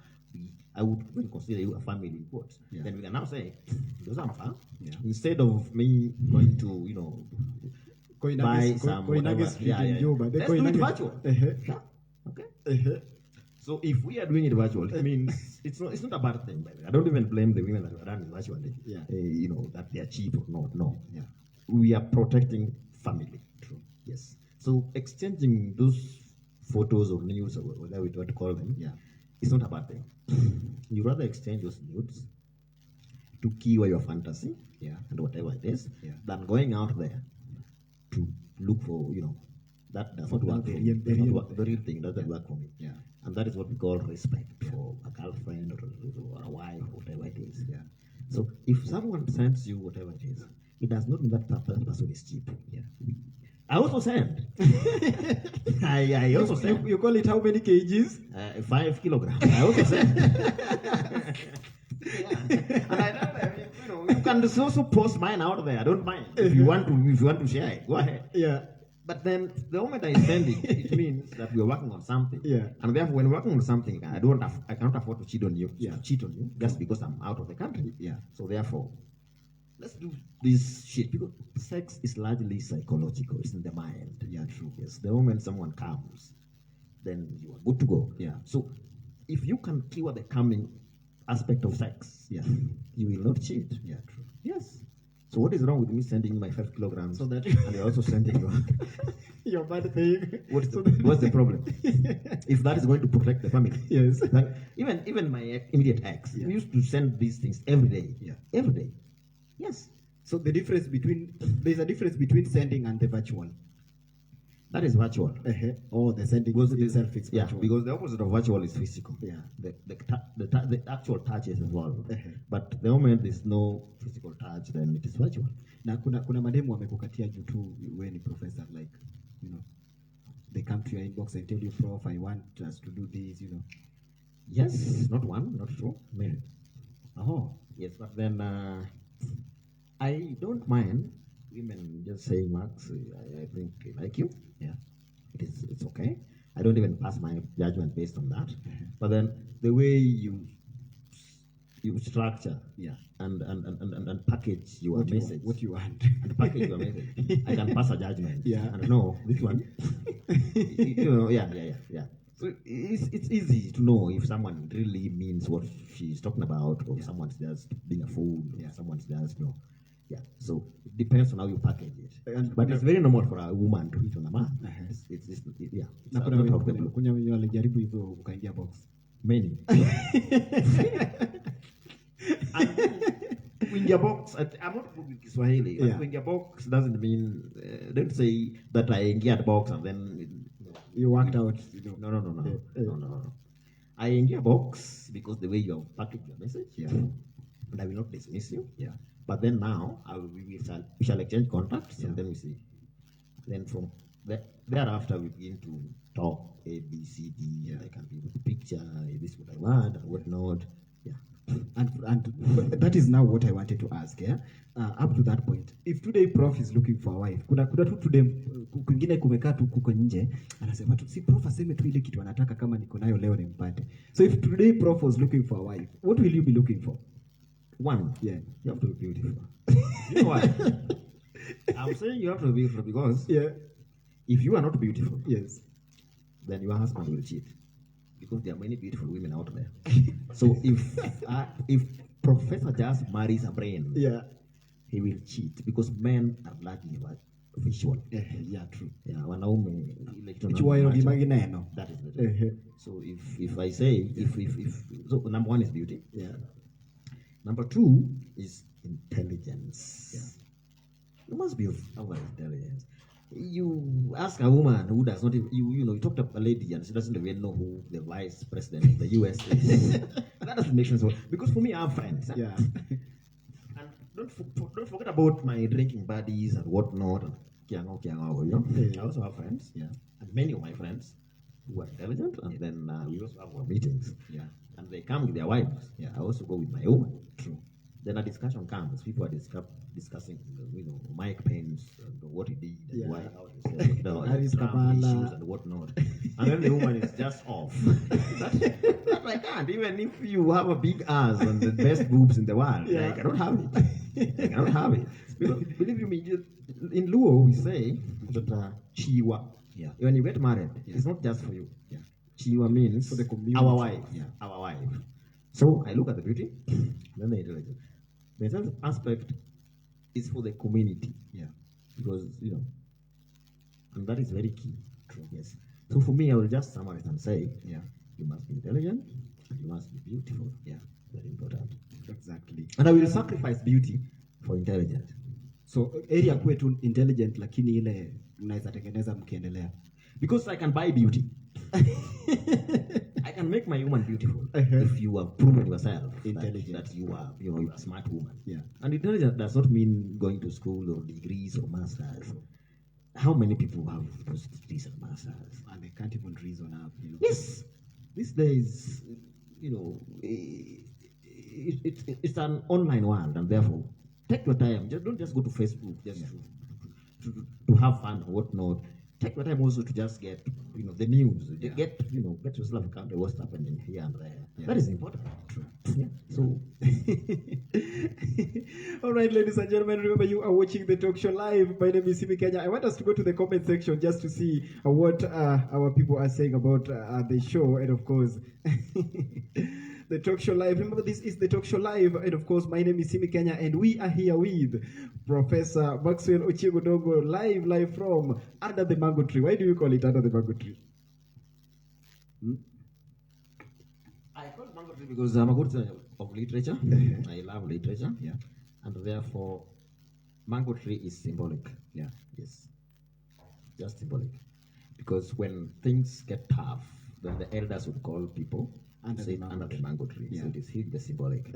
I would even consider you a family in quotes. Then we can now say, instead of me going to, buy some whatever. Let's do it virtual. Okay. So if we are doing it virtual, it means it's not a bad thing. By the way. I don't even blame the women that were done virtually. That they are cheap or not. No. We are protecting family. True. Yes. So exchanging those photos or news or whatever we want to call them, it's not a bad thing. You rather exchange those nudes to cure your fantasy, and whatever it is, than going out there to look for, that does not work for me. The real thing doesn't work for me. And that is what we call respect for a girlfriend or a wife, or whatever it is. So if someone sends you whatever it is, it does not mean that person is cheap. I also send. I also send. You call it how many kgs? 5 kilograms. I also send. And I know that, you can also post mine out there. I don't mind. If you want to share it, go ahead. But then the moment I send it means that we are working on something. And therefore, when we're working on something, I cannot afford to cheat on you. Cheat on you just because I'm out of the country. So therefore, let's do this shit, because sex is largely psychological. It's in the mind. True. Yes. The moment someone comes, then you are good to go. So if you can cure the coming aspect of sex, you will not cheat. True. Yes. So what is wrong with me sending you my 5 kilograms and you're also sending your bad thing? What's the problem? If that is going to protect the family. Yes. Like, even my immediate ex, we used to send these things every day. Every day. Yes. So there's a difference between sending and the virtual. That is virtual. Oh, the sending itself is virtual. Because the opposite of virtual is physical. The actual touch is involved. But the moment there's no physical touch, then it is virtual. Na kuna mademu wamekukatia juu tu wewe ni professor, like, they come to your inbox and tell you, Prof, I want us to do this, Yes, not one, not two, many. Oh. Yes, but then I don't mind women just saying, Max, I think I like you. It's okay. I don't even pass my judgment based on that. But then the way you structure and package your message. What you want. And package your message. I can pass a judgment. Yeah. And no, this one. Yeah. So it's easy to know if someone really means what she's talking about, or someone's just being a fool, or someone's just, Yeah. So it depends on how you package it. But it's very normal for a woman to hit on a man. It's Na kuna wenye walijaribu hivyo ukaingia box. Many. Kuingia box, I'm not good with Kiswahili. But kuingia box doesn't mean, don't say that I ingia box and then you worked out. No. I ingia box because the way you have packaged your message, and I will not dismiss you. Yeah. But then now we shall exchange contacts, and then we see. Then from thereafter we begin to talk A, B, C, D. I can be with the picture. This is what I want and what not. Yeah. And that is now what I wanted to ask. Up to that point, if today Prof is looking for a wife, kuna tu today kwingine kumekaa tu kuko nje, anasema tu si Prof aseme tu ile kitu anataka kama niko nayo leo nimpate. So if today Prof was looking for a wife, what will you be looking for? One, you have to be beautiful. You know why? I'm saying you have to be beautiful because if you are not beautiful, then your husband will cheat. Because there are many beautiful women out there. So if Professor just marries a brain, he will cheat because men are largely about visual. True. Wanaume that is the thing. So if I say so number one is beauty. Number two is intelligence. You must be of our intelligence. You ask a woman who does not even, you talk to a lady and she doesn't even know who the vice president of the US is. That doesn't make sense. Because for me, I have friends. Yeah. And don't forget about my drinking buddies and whatnot. I also have friends. Yeah. And many of my friends who are intelligent. And then we also have our meetings. Yeah. And they come with their wives. Yeah. I also go with my woman. True. Then a discussion comes. People are discussing, Mike Pence and what he did and why, how he said, issues and whatnot. And then the woman is just off. that I can't. Even if you have a big ass and the best boobs in the world, I cannot have it. I cannot have it. Because, believe you me, in Luo we say that Chiwa. Yeah. When you get married, it's not just for you. Yeah. Chiwa means for the community. Our wife. Yeah. Our wife. So I look at the beauty, then the intelligence. The intelligence aspect is for the community. Yeah. Because, and that is very key. True. Yes. So for me, I will just summarize and say, you must be intelligent and you must be beautiful. Yeah. Very important. Exactly. And I will sacrifice beauty for intelligence. So area kwetu intelligent lakini ile mnaweza tengeneza mkiendelea. Because I can buy beauty. I can make my woman beautiful if you have proven yourself intelligent, that you are, you are a smart woman. Yeah. And intelligence does not mean going to school or degrees or masters. How many people have those degrees and masters? And they can't even reason up. Yes. These days, it's an online world, and therefore, take your time. Don't just go to Facebook just to have fun or whatnot. Take your time also to just get, the news. Get yourself account of what's happening here and there. Yeah. That is important. True. Yeah. So, all right, ladies and gentlemen, remember you are watching the talk show live. My name is Simi Kenya. I want us to go to the comment section just to see what our people are saying about the show, and of course, the talk show live. Remember, this is the talk show live, and of course, my name is Simi Kenya, and we are here with Professor Maxwell Ochieng Odongo, live from under the mango tree. Why do you call it under the mango tree? I call it mango tree because I'm a good student of literature. I love literature. Yeah. And therefore, mango tree is symbolic. Yeah. Yes. Just symbolic. Because when things get tough, then the elders would call people under the mango tree. Yeah. So it is here the symbolic.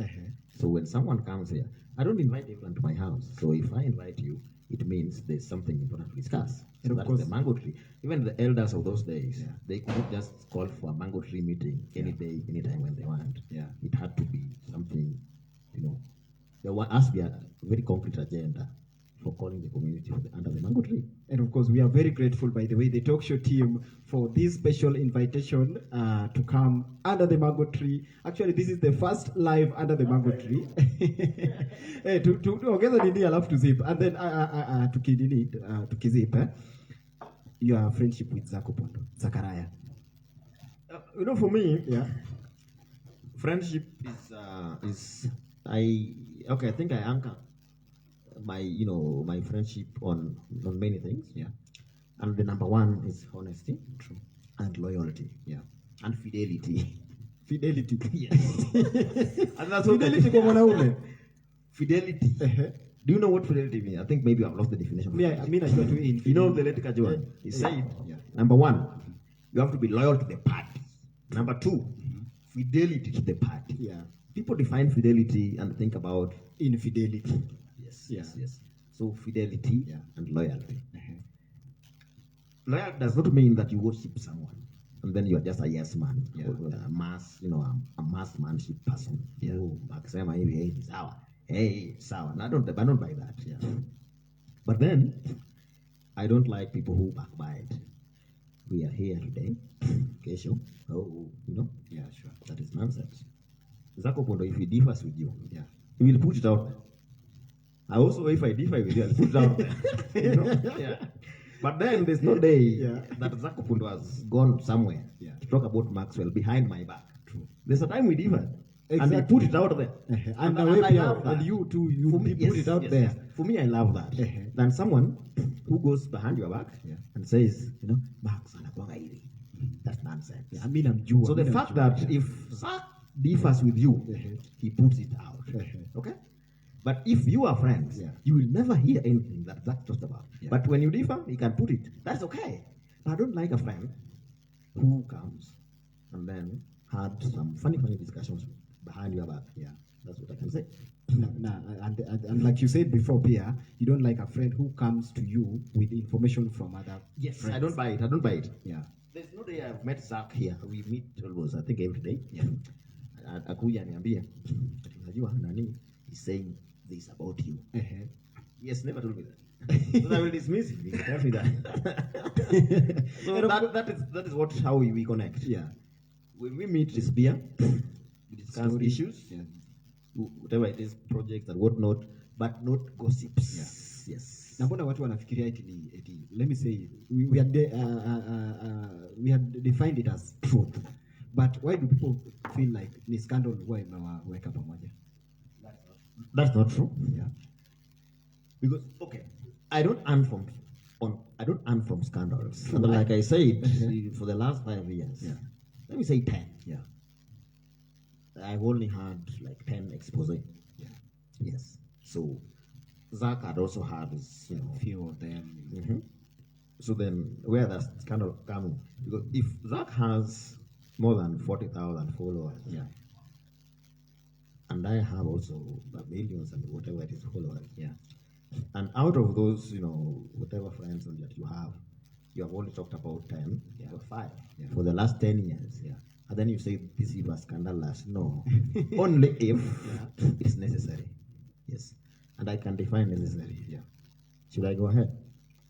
So when someone comes here, I don't invite everyone to my house. So if I invite you, it means there's something important to discuss. So that is the mango tree. Even the elders of those days, they could not just call for a mango tree meeting any day, anytime when they want. Yeah. It had to be something, there must be a very concrete agenda for for calling the community under the mango tree. And of course, we are very grateful, by the way, the talk show team for this special invitation to come under the mango tree. Actually, this is the first live under the mango tree. Together nini alafu to zip, and then to kizip. Your friendship with Zakopondo, Zachariah. For me, yeah, friendship is I think I anchor my friendship on many things. Yeah. And the number one is honesty. True. And loyalty. Yeah. And fidelity. Fidelity. Yes. And that's what fidelity kwa mwanaume. Fidelity. Do you know what fidelity means? I think maybe I've lost the definition. I mean, you know the late Kajuan? He said, number one, you have to be loyal to the party. Number two, fidelity to the party. Yeah. People define fidelity and think about infidelity. Yes. So fidelity and loyalty. Loyalty does not mean that you worship someone and then you are just a yes man, or a mass manship person. Yeah. Oh, akisema hivi hey sawa. Hey, sawa. I don't buy that. Yeah. But then I don't like people who backbite. We are here today. Kesho. Yeah, sure. That is nonsense. Zakopondo, if he differs with you, he will put it out there. I also, if I differ with you, I'll put it out there. Yeah. But then there's no day that Zakopondo has gone somewhere to talk about Maxwell behind my back. True. There's a time we differed. Exactly. And he put it out there. And I love that. And you too, put it out there. Yes. For me, I love that. Than someone who goes behind your back and says, Max, that's nonsense. I mean, I'm Jew. So the fact that if Zach differs with you, he puts it out. Okay? But if you are friends, you will never hear anything that Zach talked about. But when you differ, he can put it. That's okay. But I don't like a friend who comes and then had some funny discussions behind your back. Yeah, that's what I can say. And like you said before, Pia, you don't like a friend who comes to you with information from other friends. I don't buy it. Yeah. There's no day I've met Zach here. We meet almost, I think, every day. Yeah. Akuja niambia, unajua nani? He's saying this about you. Yes, never told me that. So I will dismiss it. He tell me that. So that is how we connect. Yeah. When we meet this beer, we discuss issues, whatever it is, projects and whatnot, but not gossips. Yes. Na mbona watu wanafikiria eti let me say we had defined it as truth, but why do people feel like ni scandal huwa imewaweka pamoja? That's not true. Yeah. Because I don't earn from scandals. But like I said, for the last 5 years, let me say 10. Yeah. I've only had like 10 exposé. Yeah. Yes. So Zach had also had his, few of them. Mm-hmm. So then where does scandal come? Because if Zach has more than 40,000 followers, and I have also millions and whatever it is followers, and out of those, whatever friends that you have only talked about 10 or 5 for the last 10 years. Yeah. And then you say this is scandalous. No. Only if it's necessary. Yes. And I can define necessary. Yeah. Should I go ahead?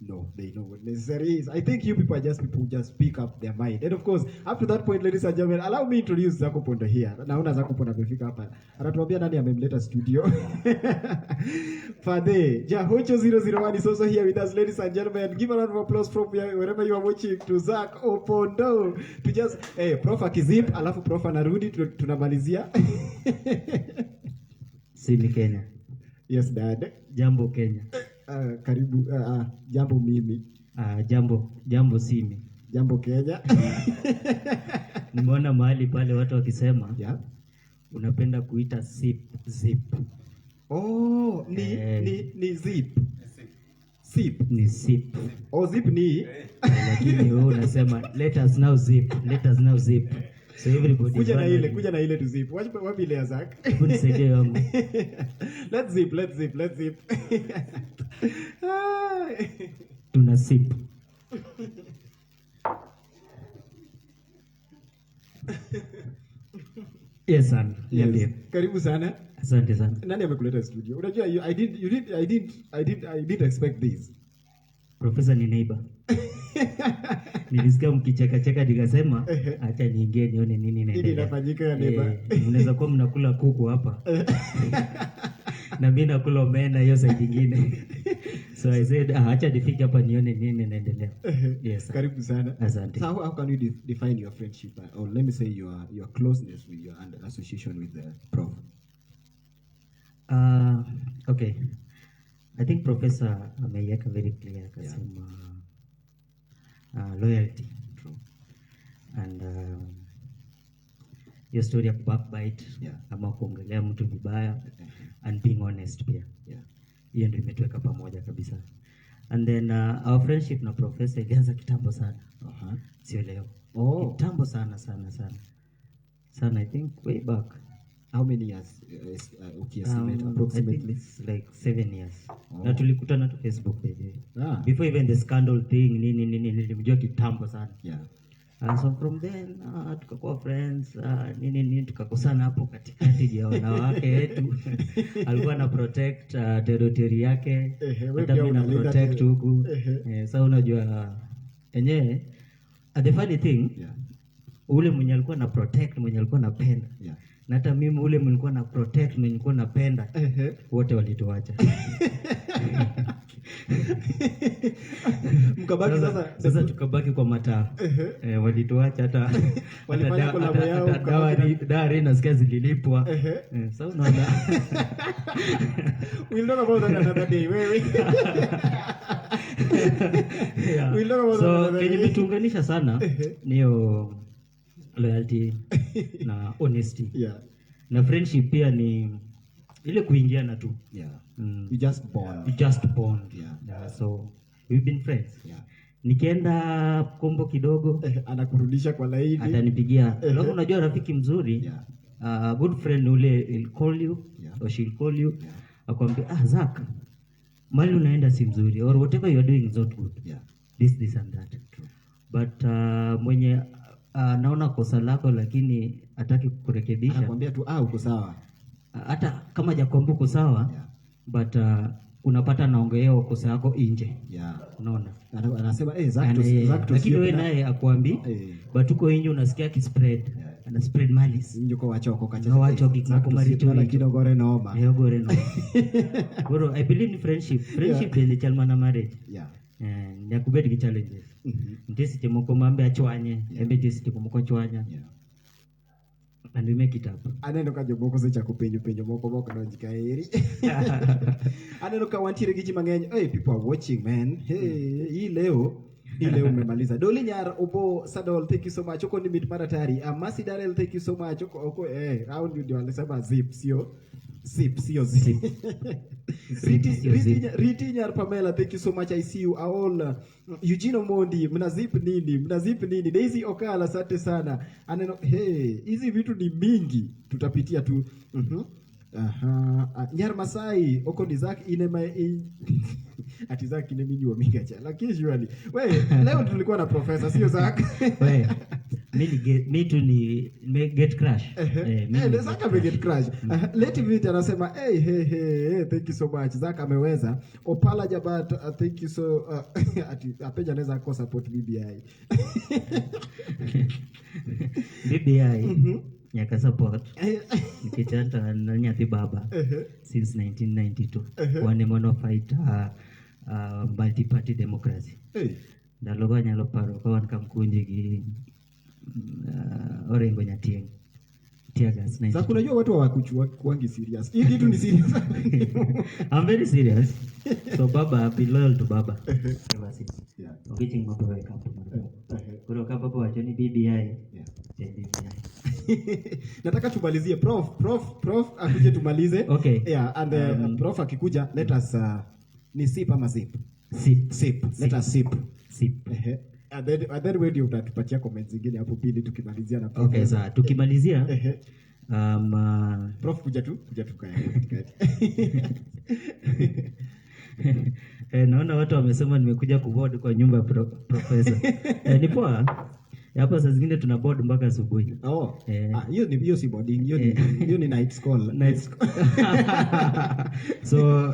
No, they know what necessary is. I think you people are just people who just speak up their mind. And of course, up to that point, ladies and gentlemen, allow me to introduce Zakopondo here. Naona Zakopondo amefika hapa. Anatuambia nani amemleta studio. Fade, Jahocho 001 is also here with us, ladies and gentlemen. Give a round of applause from wherever you are watching to Zakopondo. To just, Prof akizip, alafu Prof anarudi, tunamalizia. Simi Kenya. Yes, Dad. Jambo Kenya. Karibu, jambo mimi. Jambo Simi. Jambo Kenya. Nimeona mahali pale watu wakisema unapenda kuita zip. Oh, ni zip. Sip. Ni sip. Oh, zip ni. Lakini wewe unasema let us now zip. So everybody kuja na ile to zip. Wapi ile Zach? Unisaidie wangu. Let's zip. Tuna sip. Yes, sana. Yes. Karibu sana. Asante sana. Nani amekuleta studio? Unajua I didn't expect this. Profesa ni neighbor. Nilisikia mkicheka nikasema acha niingie nione nini inaendelea. Nini inafanyika ya neighbor? Mnaweza kuwa mnakula kuku hapa. Na mimi nakula omena hiyo side nyingine. So I said acha nifike hapa nione nini inaendelea. Yes. Karibu sana. Asante. So how can you define your friendship or let me say your closeness with your association with the prof? Okay. I think Professor ameiweka very clear akasema loyalty. True. And your story of backbite ama kuongelea mtu vibaya and being honest pia. Hiyo ndio imetuweka pamoja kabisa. And then our friendship na Professor ilianza kitambo sana. Sio leo. Kitambo sana. Sana, I think way back. How many years approximately? I think it's like 7 years. Na tulikutana tu Facebook page. Before even the scandal thing nini nilimjua kitambo sana. And so from then tukakuwa friends nini tukakosana hapo katikati ya wanawake wetu. Alikuwa na protect territory yake. Hata mimi na protect huku. Sasa unajua yenyewe the funny thing ule mwenye alikuwa na protect mwenye alikuwa napenda. Na hata mimi ule mlikuwa na protect mwenye nilikuwa napenda. Wote walituacha. Mkabaki sasa tukabaki kwa mataa. Walituacha hata walifanya kolabo yao dari nasikia zililipwa. Sasa unaona. We'll talk about that another day. We'll talk about so kenye vitunganisha sana niyo loyalty na honesty. Na friendship pia ni ile kuingiana tu. You just bond. So we've been friends. Nikienda kombo kidogo anakurudisha kwa laini, atanipigia. Leo unajua rafiki mzuri good friend ule will call you or she'll call you akwambia Zak mali unaenda si mzuri or whatever you are doing is not good. This and that. But mwenye naona kosa lako lakini hataki kurekebisha. Anakuambia tu uko sawa. Hata kama hajakwambia uko sawa but unapata naongelea kosa yako nje. Unaona? Anasema Zak lakini wewe naye akwambi but uko nje unasikia kispread. Ana spread malice. Nje kwa wachoko kacha. Wachoki kwa Marital lakini gore noma. Gore noma. Bro, I believe in friendship. Friendship ni chalma na marriage. Ya kubedi challenges. Ndisi temoko mambe achwanye, embe ndisi temoko chwanya. And we make it up. Aneno ka jomoko secha kupenjo moko no jikaeri. Aneno ka wantire gichi mang'eny. Hey, people are watching, man. Hey, hii leo umemaliza. Doli Nyar Obo Sadol, thank you so much. Oko ni meet Maratari. Masi Darel, thank you so much. Oko round you ndio alisema zip sio zip. Riti Nyar Pamela, thank you so much. I see you all. Eugene Mondi, mnazip nini? Daisy Okala, asante sana. Aneno hizi vitu ni mingi. Tutapitia tu. Nyar Masai, oko ni Zak inema ati Zak inemi wa migacha. Lakini surely. Leo tulikuwa na Profesa, sio Zak. Me too ni get crash. Zak ame get crash. Leti Vita anasema hey, thank you so much. Zak ameweza. Opala Jabat, thank you so ati apeja anaweza ko support BBI. BBI. Nyaka support. Nikichanta na nyati baba since 1992. One mono fight multi-party democracy. Ndalogo nyalo paro kwa kamkunji gi Orengo Nyatieng. Tiagas. Sasa unajua watu hawakuchua kuangi serious. Hii kitu ni serious. I'm very serious. So baba, be loyal to baba. Ever since. Ngichi ngoto wake up. Kutoka baba wachoni BBI. Nataka tumalizie prof akuje tumalize. Okay. And prof akikuja let us ni sip ama zip. Sip. Let us sip. And then wewe ndio utatupatia comments zingine hapo pili tukimalizia na prof. Okay, sawa. Tukimalizia prof kuja tu kaya katikati. Naona watu wamesema nimekuja kuvote kwa nyumba ya Profesa. Ni poa. Hapa saa zingine tuna board mpaka asubuhi. Oh. Hiyo si boarding, hiyo ni night school. Night school. So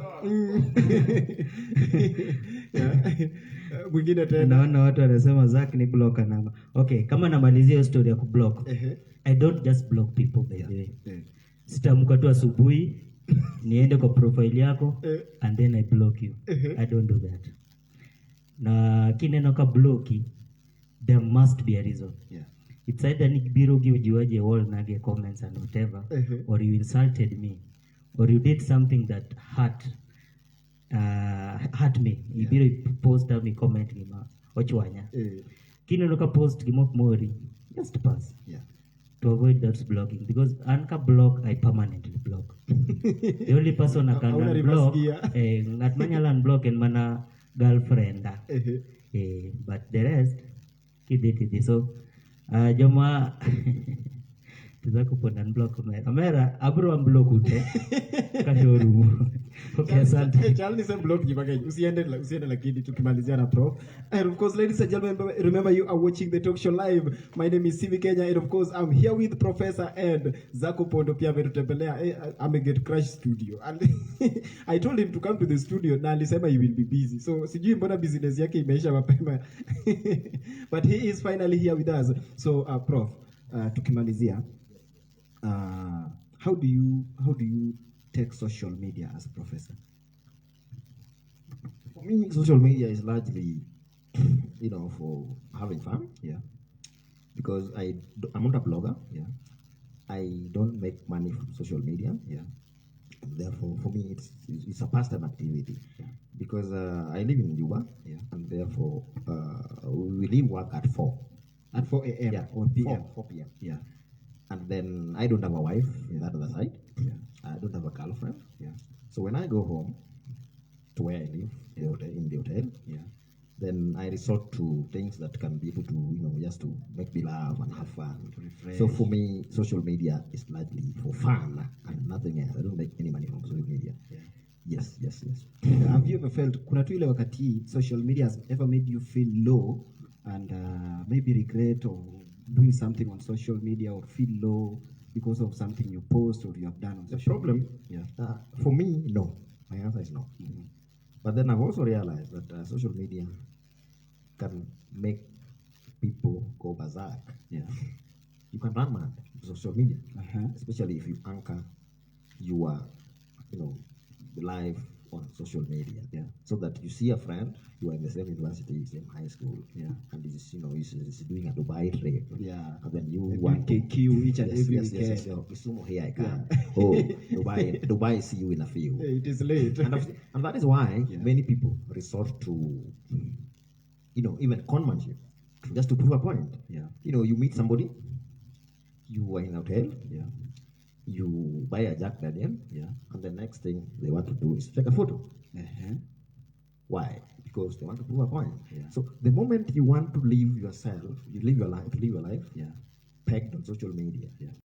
mwingine tena naona watu wanasema Zack ni blocker namba. Okay, kama namalizia hiyo story ya kublock. I don't just block people by the way. Sitaamka tu asubuhi niende kwa profile yako and then I block you. I don't do that. Na kineno ka blocki, there must be a reason. It's either ni birogi ujiwaje wall nage comments and whatever, or you insulted me, or you did something that hurt me. Ibiro post me comment gima ochwanya. Kineno ka post gimok mori, just pass. To avoid that blocking, because anka block I permanently block. The only person I can unblock ngat manyala unblock en mana girlfriend. But the rest kiditi. So joma tuzako pona unblock Amera abro unblock ute kandoru. Okay, asante. Charlie said block jibage usiende lakini tukimalizia na prof. And of course, ladies and gentlemen, remember you are watching the talk show live. My name is Sivi Kenya, and of course I'm here with Profesa and Zako Pondo pia ametutembelea. I'm a Get Crash studio. And I told him to come to the studio na alisema he will be busy. So sijui mbona business yake imeisha mapema. But he is finally here with us. So Prof, tukimalizia, how do you take social media as a professor? For me, social media is largely, for having fun. Because I'm not a blogger. I don't make money from social media. Therefore, for me, it's a pastime activity. Because I live in Juba. And therefore, we leave work at 4. At 4 a.m. or p.m. 4 p.m. And then I don't have a wife in that other side. I don't have a girlfriend. So when I go home to where I live, in the hotel, then I resort to things that can be able to, just to make me laugh and have fun. So for me, social media is largely for fun and nothing else. I don't make any money from social media. Yes. Have you ever felt, kuna tu ile wakati social media has ever made you feel low and maybe regret or doing something on social media, or feel low because of something you post or you have done on social media? For me, no. My answer is no. But then I've also realized that social media can make people go berserk. You can run mad with social media, especially if you anchor your, life on social media. So that you see a friend, you are in the same university, same high school, and he's doing a Dubai trip. And then you want to KQ each and every weekend. Kisumu here I can. Oh, Dubai see you in a few. It is late. And that is why many people resort to, even conmanship, just to prove a point. You meet somebody, you are in a hotel, you buy a Jack Daniel, and the next thing they want to do is take a photo. Why? Because they want to prove a point. So the moment you want to live yourself, you live your life, pegged on social media.